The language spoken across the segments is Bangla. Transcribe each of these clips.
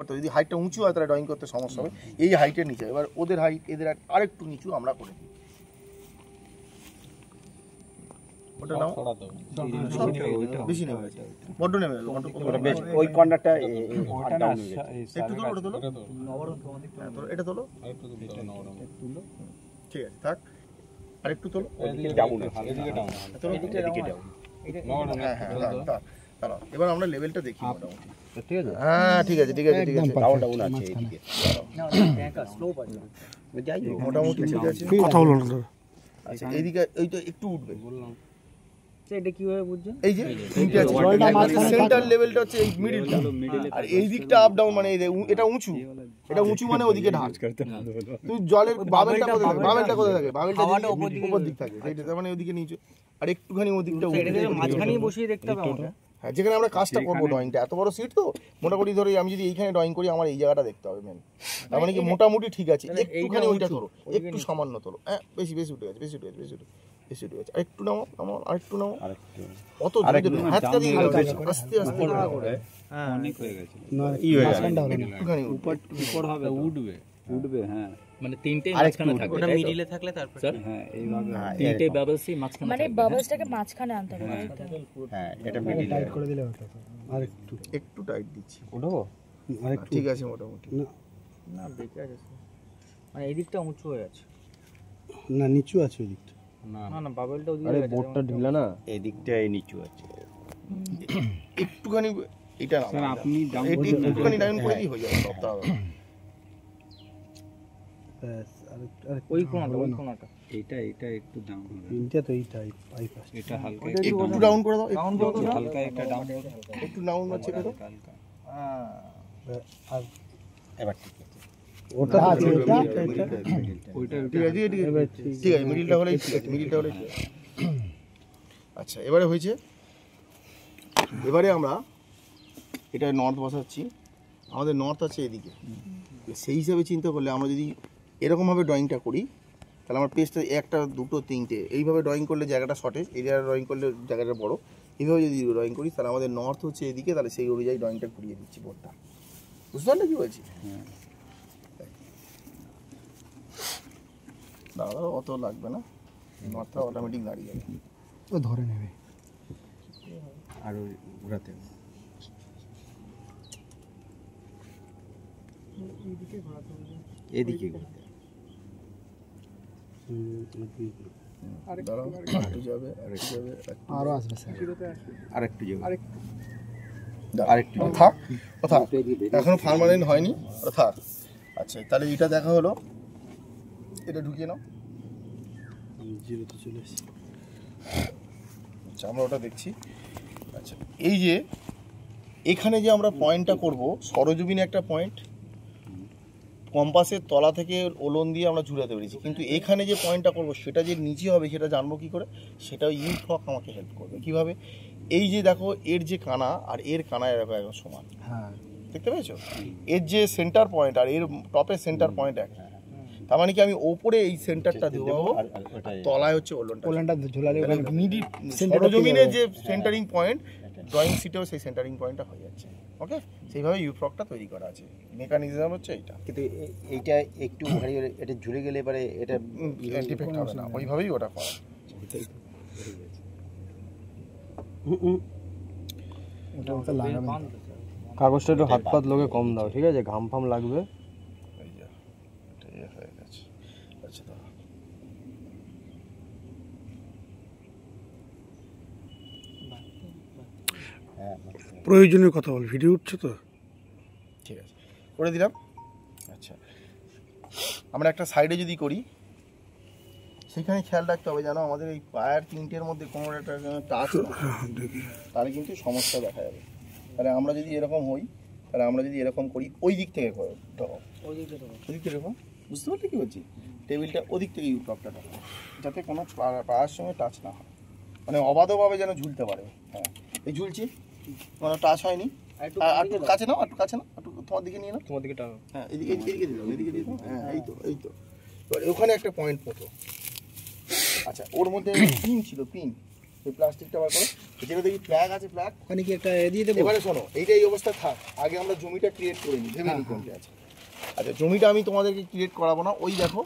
তো যদি হাইটটা উঁচু হয় তাহলে ড্রয়িং করতে সমস্যা হবে। এই হাইটের নিচে এবার ওদের হাইট এদের আরেকটু নিচু আমরা করে দিই। ওটা নাও বেশি নেমে গেছে, বড্ড নেমে গেল। ওই কর্নারটা একটু তোলো, ওটা তোলো, এটা তোলো, ঠিক আছে থাক। আরেকটু তোলো, এবার আমরা লেভেলটা দেখি মোটামুটি। ঠিক আছে, হ্যাঁ ঠিক আছে ঠিক আছে ঠিক আছে, ডাউন আছে এদিকে মোটামুটি ঠিক আছে। কথা বলো না। আচ্ছা এইদিকে এইটা একটু উঠবে, এটা কিভাবে বুঝছেন? এই যে তিনটে আছে, সেন্টার লেভেলটা হচ্ছে এই মিডলটা, আর এই দিকটা আপ ডাউন মানে এটা উঁচু, এটা উঁচু মানে ওদিকে ঢাল। তুই জলের বাবেলটা কোথায় থাকে? বাবেলটা কোথায় থাকে? বাবেলটা উপর দিক থাকে, তার মানে ওদিকে নিচে, আর একটুখানি ওদিকটা মাঝখানেই বসিয়ে দেখতে হবে আমাকে। হ্যাঁ, যেখানে আমরা কাজটা করবো ড্রয়িংটা, এত বড় সিট তো মোটামুটি ধরে আমি যদি এইখানে ড্রয়িং করি আমার এই জায়গাটা দেখতে হবে মেন। তার মানে কি মোটামুটি ঠিক আছে, একটুখানি ওইটা তোলো, একটু সামান্য তোলো। হ্যাঁ বেশি বেশি উঠে গেছে, বেশি উঠে গেছে, বেশি উঠে বেশি উঠে গেছে, আরেকটু নাও, আরেকটু নাও, অত হাতটা দিয়ে আস্তে আস্তে অনেক হয়ে গেছে, একটুখানি উপর হবে, উঠবে উঠবে। হ্যাঁ মানে তিনটেই মাঝখানে থাকবে, ওটা মিডিলে থাকলে তারপর হ্যাঁ এইভাবে তিনটে বাবলসই মাঝখানে মানে বাবলসটাকে মাঝখানে আনতে হবে। হ্যাঁ এটা মিডিল টাইট করে দিলে হতো। আর একটু একটু টাইট দিচ্ছি, উঠবো আরেকটু ঠিক আছে মোটামুটি। না দেখে আছে, মানে এই দিকটা উঁচু হয়ে আছে। না নিচু আছে ওই দিকটা। না না বাবেলটা ওদিকে আরে আছে, বোর্ডটা ঢিলা না, এই দিকটা এই নিচু আছে। একটুখানি এটা না স্যার আপনি ডাউন একটুখানি ডাউন করে দিই হয়ে যাবে সবটা। ব্যাস আরেকটু ওই কোণাটা এইটা এটা একটু ডাউন হবে, তিনটা তো এইটা এই পাশে এটা হালকা একটু ডাউন করে দাও, ডাউন করে দাও, হালকা একটা ডাউন হবে, একটু ডাউন হচ্ছে এটা। হালকা। আর এবার ঠিক আছে, ওটা আছে এটা ওইটা ঠিক আছে ঠিক আছে ঠিক আছে, মিডিলটা হলেই ঠিক আছে, মিডিলটা হলেই ঠিক আছে। আচ্ছা এবারে হয়েছে, এবারে আমরা এটা নর্থ বসাচ্ছি, আমাদের নর্থ আছে এদিকে। সেই হিসাবে চিন্তা করলে আমরা যদি এরকমভাবে ড্রয়িংটা করি তাহলে আমার পেজটা একটা দুটো তিনটে এইভাবে ড্রয়িং করলে জায়গাটা শর্টেজ, এই জায়গায় ড্রয়িং করলে জায়গাটা বড়, এইভাবে যদি ড্রয়িং করি তাহলে আমাদের নর্থ হচ্ছে এদিকে, তাহলে সেই অনুযায়ী ড্রয়িংটা ঘুরিয়ে দিচ্ছি বোর্ডটা। বুঝতে পারলে কী বলছি? দাঁড়াও অত লাগবে না, নর্থটা অটোমেটিক দাঁড়িয়ে যাবে। ও ধরে নেবে আর ঘোরাতে এদিকে দাঁড়াও একটু যাবে, আরেকটু যাবে, আরো আসবে স্যার, আরেকটু যাবে, আরেকটু থাক, কথা এখনো পার্মানেন্ট হয়নি, ওটা থাক। আচ্ছা তাহলে এটা দেখা হলো, এটা ঢুকিয়ে নাও। জিরোতে চলে এসেছি। আচ্ছা আমরা ওটা দেখছি। আচ্ছা এই যে এখানে যে আমরা পয়েন্টটা করব, সরজমিনে একটা পয়েন্ট কম্পাসের তলা থেকে ওলন দিয়ে আমরা ঝুলাতে পেরেছি, কিন্তু এখানে যে পয়েন্টটা করব সেটা যে নিচে হবে সেটা জানবো কি করে, সেটা ইউফ্লক আমাকে হেল্প করবে। কিভাবে? এই যে দেখো এর যে কানা আর এর কানা এরকম একদম সমান, হ্যাঁ দেখতে পেয়েছো? এর যে সেন্টার পয়েন্ট আর এর টপের সেন্টার পয়েন্ট এক, তার মানে কি আমি ওপরে এই সেন্টারটা দেবো, তলায় হচ্ছে ওলানটা ঝুলালে মিডিল সরজমিনে যে সেন্টারিং পয়েন্ট, ড্রয়িং শিটেও সেই সেন্টারিং পয়েন্টটা হয়ে যাচ্ছে। ওকে, সেইভাবে ইউফ্লকটা তৈরি করা আছে, মেকানিজম হচ্ছে এইটা। কিন্তু এইটা একটু ভারী হলে এটা ঝুলে গেলে এবারে এটা ডিফেক্ট হবে না, ওইভাবেই ওটা করা। কাগজটা একটু হাত পাত লোকে কম দাও, ঠিক আছে? ঘাম ফাম লাগবে। এই যে এটা হয়ে গেছে। আচ্ছা দাঁড়া, প্রয়োজনীয় কথা বল, ভিডিও উঠছে তো, ঠিক আছে করে দিলাম। আচ্ছা আমরা একটা সাইডে যদি করি সেখানে খেয়াল রাখতে হবে যেন আমাদের এই পায়ের তিনটের মধ্যে কোনো একটা টাচ না, তাহলে কিন্তু সমস্যা দেখা যাবে। তাহলে আমরা যদি এরকম হই, তাহলে আমরা যদি এরকম করি ওই দিক থেকে ওদিক থেকে এরকম, বুঝতে পারলে কী বলছি? টেবিলটা ওদিক থেকে ইউটপটা টাকা, যাতে কোনো পায়ের সঙ্গে টাচ না হয়, মানে অবাধভাবে যেন ঝুলতে পারে। হ্যাঁ এই ঝুলছি, কোনো টাচ হয়নি, একটু কাছে নাও, একটু কাছে নাও, একটু তোমার দিকে নিয়ে নাও, তোমার দিকে টানো। হ্যাঁ এদিকে এদিকে দিলাম, এদিকে দিলাম, হ্যাঁ এই তো এই তো। এবার ওখানে একটা পয়েন্ট মতো, আচ্ছা ওর মধ্যে পিন ছিল, পিন, এই প্লাস্টিকটা বার করো, যেটা দেখি ফ্ল্যাগ আছে ফ্ল্যাগ ওখানে কি একটা দিয়ে দেবো? এবারে শোনো এইটা এই অবস্থা থাক, আগে আমরা জমিটা ক্রিয়েট করে নিই, ভেবে নিই কোনটা আছে। আচ্ছা জমিটা আমি তোমাদেরকে ক্রিয়েট করাবো না, ওই দেখো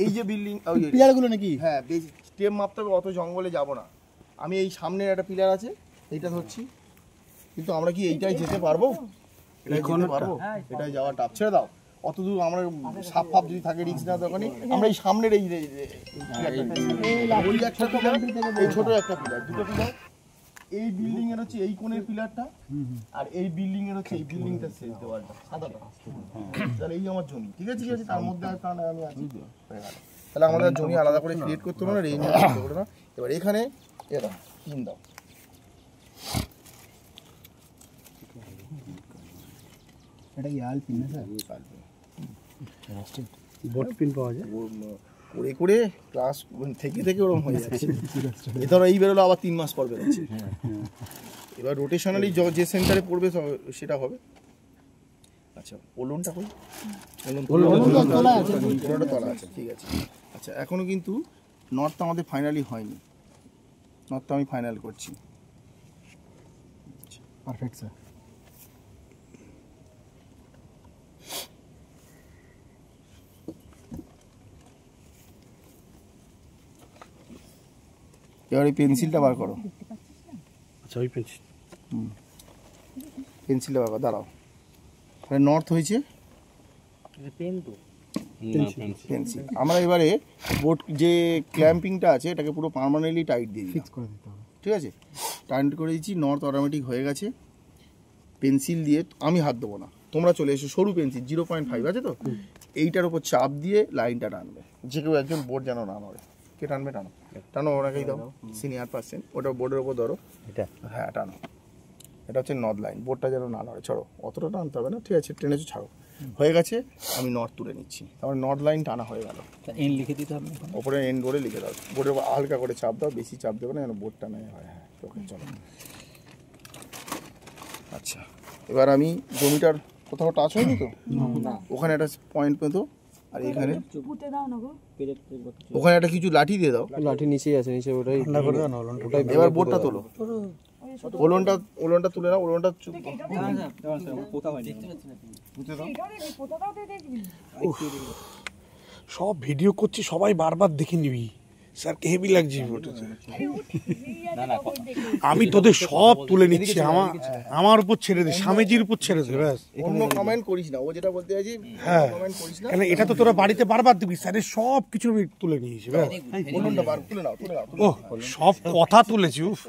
এই যে বিল্ডিং, পিলারগুলো নাকি? হ্যাঁ বেশ স্টেপ মাপতে হবে, অত জঙ্গলে যাব না। আমি এই সামনের একটা পিলার আছে এইটা ধরছি, কিন্তু আমরা কি এইটাই যেতে পারবো? এটাই যেতে পারবো? এটাই যাওয়া টাপ, ছেড়ে দাও অত দূর। আমরা সাপ ফাপ যদি থাকে রিস্ক না দোকানে, আমরা এই সামনের এই একটা পিলার, এই ছোট একটা পিলার, দুটো পিলার, এই বিল্ডিং এর হচ্ছে এই কোণের পিলারটা, আর এই বিল্ডিং এর হচ্ছে এই বিল্ডিংটা শেষ দেওয়ালটা সাদাটা। তাহলে এই আমার জমি, ঠিক আছে ঠিক আছে, তার মধ্যে আর কারণ আমি আছি হয়ে গেল। তাহলে আমাদের জমি আলাদা করে ক্রিয়েট করতে হবে না, রেঞ্জ করতে হবে না। এবার এখানে এরা পিন দাও, এটা কি আল পিন না স্যার? বোট পিন পাওয়া যায়। করে করে ক্লাস থেকে থেকে ওরকম হয়ে যাচ্ছে। এ ধরো এই বেরোলো আবার 3 মাস পর বেরোচ্ছে। এবার রোটেশনালি যে সেন্টারে পড়বে সেটা হবে। আচ্ছা ওলনটা কই? ওলনটা তলা আছে, ঠিক আছে। আচ্ছা এখনো কিন্তু নটটা আমাদের ফাইনালি হয়নি, নটটা আমি ফাইনাল করছি। Perfect sir. এবার এই পেন্সিলটা বার করো, আচ্ছা ওই পেন্সিল। পেন্সিলটা বার করো, দাঁড়াও। তাহলে নর্থ হয়েছে পেন তো পেন্সিল। আমরা এবারে বোট যে ক্ল্যাম্পিংটা আছে এটাকে পুরো পার্মানেন্টলি টাইট দিয়ে দিই, ফিক্স করে দিতে হবে। ঠিক আছে। টাইট করে দিচ্ছি, নর্থ অটোমেটিক হয়ে গেছে। পেন্সিল দিয়ে আমি হাত দেবো না, তোমরা চলে এসো, সরু পেন্সিল 0.5 আছে তো, এইটার উপর চাপ দিয়ে লাইনটা টানবে। যে কেউ একজন বোর্ড যেন না নড়ে। কে টানবে? টানো টানো, ওনাকেই দাও, সিনিয়র পার্সেন্ট। ওটা বোর্ডের উপর ধরো, এটা হ্যাঁ টানো। এটা হচ্ছে নর্থ লাইন, বোর্ডটা যেন না নড়ে। ছাড়ো, অতটা টানতে হবে না, ঠিক আছে, টেনেছো, ছাড়ো। হয়ে গেছে, আমি নর্থ তুলে নিচ্ছি। তারপরে নর্থ লাইন টানা হয়ে গেল। এন লিখে দিতে হবে ওপরে এন্ড করে লিখে দাও, বোর্ডের উপর হালকা করে চাপ দাও, বেশি চাপ দেবে না যেন বোর্ডটা নেয় হয়। হ্যাঁ ওকে চলো। আচ্ছা এবার আমি জমিটার কোথাও টাচ হয়নি তো, ওখানে একটা পয়েন্ট পেতো, আর এখানে পুঁতে দাও না গো। ওখানে একটা কিছু লাঠি দিয়ে দাও। লাঠি নিচেই আছে, নিচে ওটাই ওটাই। এবার বোর্ডটা তোলো, ওলনটা তুলে নাও, ওলনটা পুঁতে দাও। পোতা দাও তো দেখবি। সব ভিডিও করছি, সবাই বারবার দেখে নিবি। স্যার হেভি লাগছে আমি তোদের সব তুলে নিচ্ছি, আমার উপর ছেড়ে দে, স্বামীজির উপর ছেড়ে দে ব্যাস। অন্য কমেন্ট করিস না, ও যেটা বলতে চাইছি হ্যাঁ কমেন্ট করিস না। কেন এটা তো তোরা বাড়িতে বারবার দিবি, স্যারের সব কিছু আমি তুলে নিয়েছি ব্যাস। ওলনটা বার তুলে নাও, তুলে নাও, ও সব কথা তুলেছি, উফ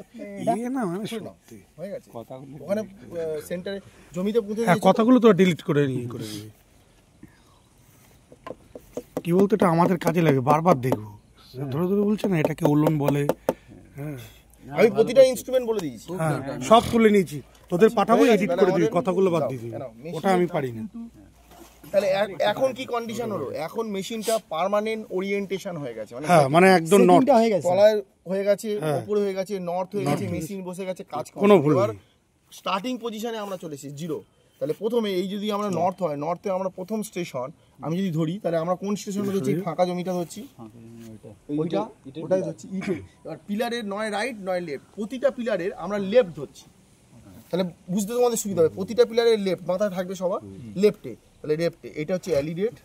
ইয়ে না মানে সত্যি। হয়ে গেছে। ওখানে সেন্টারে জমিতে পুঁতে হ্যাঁ দিয়েছো? কথাগুলো তোরা ডিলিট করে নিয়ে করে দিবি। কি বলতো, এটা আমাদের কাজে লাগে, বারবার দেখবো। ধরে ধরে বলছে না এটাকে ওলন বলে। হ্যাঁ আমি প্রতিটা ইনস্ট্রুমেন্ট বলে দিয়েছি। হ্যাঁ সব তুলে নিয়েছি, তোদের পাঠাবো, এডিট করে দিবি, কথাগুলো বাদ দিয়ে দিবি, ওটা আমি পারি না। তাহলে এখন কি কন্ডিশন হলো? এখন মেশিনটা পার্মানেন্ট ওরিয়েন্টেশন হয়ে গেছে, মানে হ্যাঁ মানে একদম নট তলায় হয়ে গেছে, উপরে হয়ে গেছে, নর্থ হয়ে গেছে, মেশিন বসে গেছে, কাজ কোনো ভুল এবার নেই। স্টার্টিং পজিশনে আমরা চলে এসেছি 0। তাহলে প্রথমে এই যদি আমরা নর্থ হয়, নর্থে আমরা প্রথম স্টেশন আমি যদি ধরি, তাহলে আমরা কোন স্টেশনে ধরছি? ফাঁকা জমিটা ধরছি, ওটাই ধরছি। এবার পিলারের নয় রাইট নয় লেফট, প্রতিটা পিলারের আমরা লেফট ধরছি। তাহলে বুঝতে তোমাদের সুবিধা হবে, প্রতিটা পিলারের লেফট মাথায় থাকবে সবার লেফটে, তাহলে লেফটে। এটা হচ্ছে অ্যালিডেট।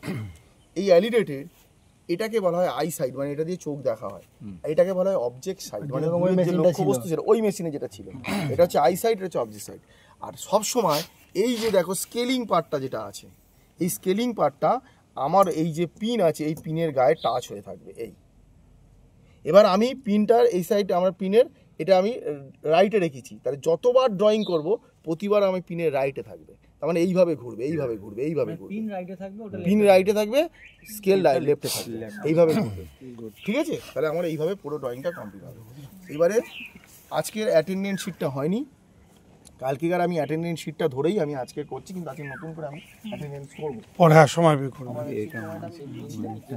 এই অ্যালিডেটের এটাকে বলা হয় আই সাইড, মানে এটা দিয়ে চোখ দেখা হয়। এটাকে বলা হয় অবজেক্ট সাইড, মানে যে লক্ষ্যবস্তু যেটা ওই মেশিনে যেটা ছিল, এটা হচ্ছে আই সাইড, এটা হচ্ছে অবজেক্ট সাইড। আর সব সময় এই যে দেখো স্কেলিং পার্টটা যেটা আছে, এই স্কেলিং পার্টটা আমার এই যে পিন আছে, এই পিনের গায়ে টাচ হয়ে থাকবে। এই এবার আমি পিনটার এই সাইড, আমার পিনের এটা আমি রাইটে রেখেছি, তাহলে যতবার ড্রয়িং করব প্রতিবার আমি পিনের রাইটে থাকবে। তার মানে এইভাবে ঘুরবে, এইভাবে ঘুরবে, এইভাবে ঘুরবে। পিন রাইটে থাকবে, ওটা পিন রাইটে থাকবে, স্কেল লেফটে থাকবে, এইভাবে ঘুরবে। ঠিক আছে, তাহলে আমার এইভাবে পুরো ড্রয়িংটা কমপ্লিট হবে। এবারে আজকের অ্যাটেন্ডেন্স শিটটা হয়নি, কালকেকার আমি অ্যাটেন্ডেন্স শিটটা ধরেই আমি আজকে করছি, কিন্তু আজকে নতুন করে আমি অ্যাটেন্ডেন্স করবো। পরে হ্যাঁ সময় বের করবো।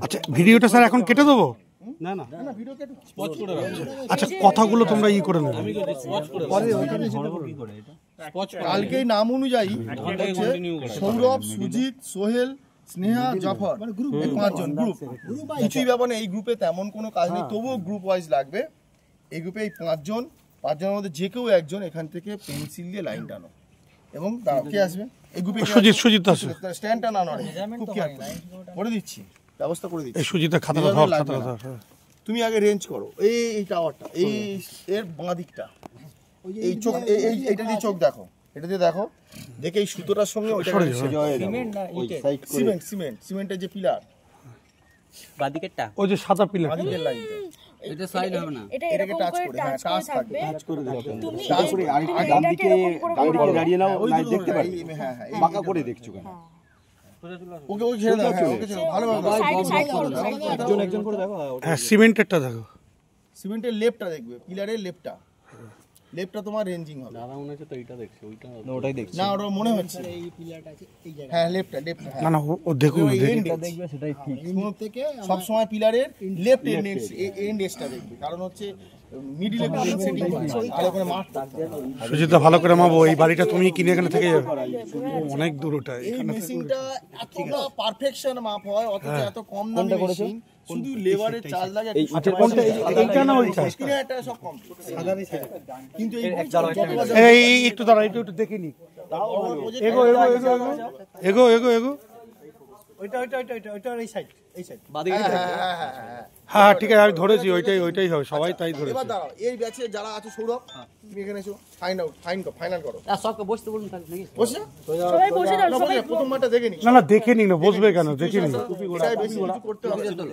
আচ্ছা ভিডিওটা স্যার এখন কেটে দেবো? না না আচ্ছা কথাগুলো তোমরা ই করে নেবে। কালকেই নাম অনুযায়ী হচ্ছে সৌরভ, সুজিত, সোহেল, স্নেহা, জাফর, এই 5 জন গ্রুপ। কিছুই ব্যাপার না, এই গ্রুপে তেমন কোনো কাজ নেই, তবুও গ্রুপ ওয়াইজ লাগবে। এই গ্রুপে এই 5 জন 5 জনের মধ্যে যে কেউ একজন এখান থেকে পেন্সিল দিয়ে লাইন টানো এবং দাঁড়াও, কে আসবে এই গ্রুপে? সুজিত আছে। স্ট্যান্ডটা না নড়ে, খুব কেয়ারফুল করে দিচ্ছি, ব্যবস্থা করে দিচ্ছি। এই সুজিতা খাতাটা ধর, খাতাটা ধর। তুমি আগে রেঞ্জ করো এই টাওয়ারটা, এই এর বাঁ দিকটা, এই চোখ, এইটা দিয়ে চোখ দেখো, এটা দিয়ে দেখো, দেখে এই সুতোটার সঙ্গে ওইটা সিমেন্টের যে পিলার বাদিকেরটা ওই যে সাদা পিলার, বাদিকের লাইনটা, এটা সাইড হবে না, এটা এটাকে এরকম টাচ করে করে, টাচ টাচ করে করে থাকবে তুমি টাচ করে আরেকটু ডান দিকে দাঁড়িয়ে নাও, ওই লাইট দুটো দেখতে পারবে। হ্যাঁ হ্যাঁ বাঁকা করে দেখছো কেন? ওকে ওই ছেড়ে দাও, হ্যাঁ ওকে ছেড়ে দাও, ভালোভাবে সাইড করো একজন করে দেখো। হ্যাঁ সিমেন্টেরটা দেখো। সিমেন্টের লেফটটা দেখবে, পিলারের লেফটটা তোমার রেঞ্জিং হবে। ওটাই দেখছি। না ওটা মনে হচ্ছে হ্যাঁ লেফটটা না না ও দেখুন, দেখবে সেটাই ঠিক। থেকে সব সময় পিলারের লেফট এন্ড এজটা দেখবে, কারণ হচ্ছে মিডিলে সেটিং আর ওখানে মাঠ থাকবে। সুজিতা ভালো করে মাপো, এই বাড়িটা তুমি কিনে এখানে থেকে যাবে, অনেক দূর ওটা। এই মেশিনটা এতটা পারফেকশন মাপ হয়, অথচ এত কম দামে মেশিন, শুধু লেবারের চার্জ লাগে। আচ্ছা কোনটা, এইটা না ওইটা? এটা সব কম কিন্তু এই একটু দাঁড়া, একটু দেখে নি। এগো এগো এগো এগো এগো এগো। হ্যাঁ ঠিক আছে, আমি ধরেছি, ওইটাই হবে, সবাই তাই ধরেছে। এবার দাঁড়াও, এই ব্যাচে যারা আছে সৌরভ, তুমি এখানে এসো, ফাইনাল করো। সবকে বসতে বলুন তাহলে নাকি বসে সবাই বসে যাও, সবাই প্রথমবারটা দেখে নি। না না দেখে নি না, বসবে কেন, দেখে নি। এটাই বেশি কিছু করতে হবে না।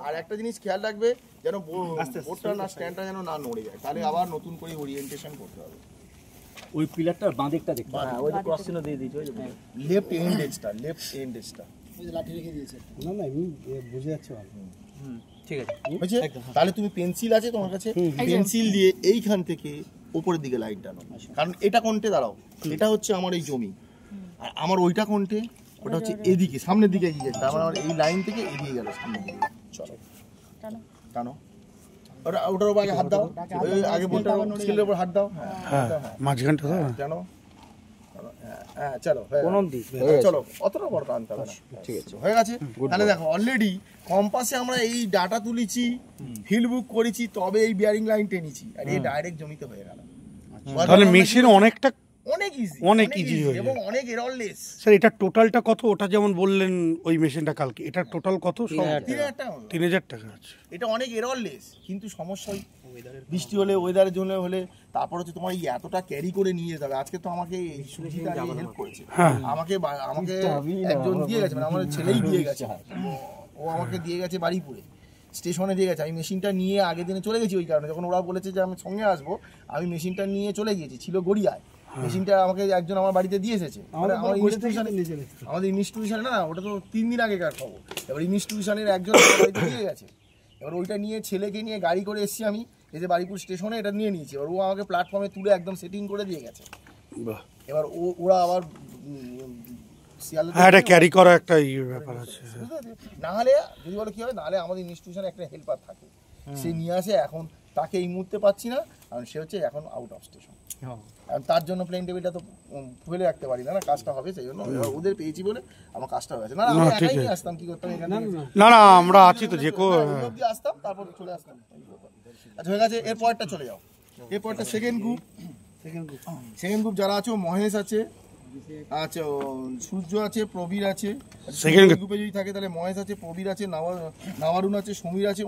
আর একটা জিনিস খেয়াল রাখবে, যেন বোর্ডটা না স্ট্যান্ডটা যেন না নড়ে যায়, তাহলে আবার নতুন করে ওরিয়েন্টেশন করতে হবে। ওই পিলারটার বাদিকটা দেখতে হ্যাঁ ওই যে ক্রস চিহ্ন দিয়ে দিয়েছে ওই যে লেফট এন্ড এজটা না না আমি বুঝে যাচ্ছি ভালো। ঠিক আছে হয়েছে? তাহলে তুমি পেন্সিল আছে তোমার কাছে, পেন্সিল দিয়ে এইখান থেকে উপরের দিকে লাইন টানো, কারণ এটা কোনটে দাঁড়াও, এটা হচ্ছে আমার এই জমি, আর আমার ওইটা কোনটে, ওটা হচ্ছে এদিকে সামনের দিকে এগিয়ে গেছে, তার মানে আমার এই লাইন থেকে এগিয়ে গেল সামনের দিকে। চলো টানো, ওটার উপর আগে হাত দাও, ওই আগে বোর্ডটা স্কেলের উপর হাত দাও, হ্যাঁ মাঝখানটা তো জানো, হ্যাঁ চলো চলো, অতটা বড় আনতে হবে না, ঠিক আছে হয়ে গেছে। তাহলে দেখো অলরেডি কম্পাসে আমরা এই ডাটা তুলেছি, ফিল্ড বুক করেছি, তবে এই বিয়ারিং লাইন টেনেছি, আর এই ডাইরেক্ট জমিতে হয়ে গেল। তাহলে মেশিন অনেকটা অনেক ইজি হয়ে এবং অনেক এররলেস। স্যার এটা টোটালটা কত? ওটা যেমন বললেন ওই মেশিনটা কালকে, এটা টোটাল কত? 3000 টাকা আছে। এটা অনেক এররলেস, কিন্তু সমস্যা বৃষ্টি হলে, ওয়েদারের জন্য হলে, তারপর হচ্ছে তোমার এই এতটা ক্যারি করে নিয়ে যেতে হবে। আজকে তো আমাকে এই সুজিতা হেল্প করেছে, আমাকে একজন দিয়ে গেছে, মানে আমার ছেলেই দিয়ে গেছে, ও আমাকে দিয়ে গেছে বাড়িপুরে স্টেশনে দিয়ে গেছে। আমি মেশিনটা নিয়ে আগের দিনে চলে গেছি, ওই কারণে যখন ওরা বলেছে যে আমি সঙ্গে আসবো, আমি মেশিনটা নিয়ে চলে গিয়েছি, ছিল গড়িয়ায়। মেশিনটা আমাকে একজন আমার বাড়িতে দিয়ে এসেছে, আমাদের ইনস্টিটিউশনে না, ওটা তো 3 দিন আগেকার খবর। এবার ইনস্টিটিউশনের একজন আমার বাড়িতে দিয়ে গেছে, এবার ওইটা নিয়ে ছেলেকে নিয়ে গাড়ি করে এসেছি আমি, এই যে বাড়িপুর স্টেশনে এটা নিয়ে নিয়েছি। এবার ও আমাকে প্ল্যাটফর্মে তুলে একদম সেটিং করে দিয়ে গেছে। এবার ওরা আবার এটা ক্যারি করা একটা ব্যাপার আছে, না হলে যদি বলে কি হবে, নাহলে আমাদের ইনস্টিটিউশনে একটা হেল্পার থাকে, সে নিয়ে আসে। এখন তাকে এই মুহূর্তে পাচ্ছি না, কারণ সে হচ্ছে এখন আউট অফ স্টেশন, তার জন্য প্লেন টেবিলটা তো ফেলে রাখতে পারি না, কাজটা হবে সেই জন্য। ওদের পেয়েছি বলে আমার কাজটা হয়েছে। না আমি একাই নিয়ে আসতাম, কি করতাম এখানে, না না আমরা আছি তো, যে আসতাম তারপর চলে আসতাম। আচ্ছা হয়ে গেছে, এরপরটা চলে যাও। এরপরটা সেকেন্ড গ্রুপ যারা আছে, মহেশ আছে, আচ্ছা সূর্য আছে, প্রবীর আছে। সেকেন্ড গ্রুপে যদি থাকে তাহলে মহেশ আছে, প্রবীর আছে, নাওয়ারুন আছে, সমীর আছে,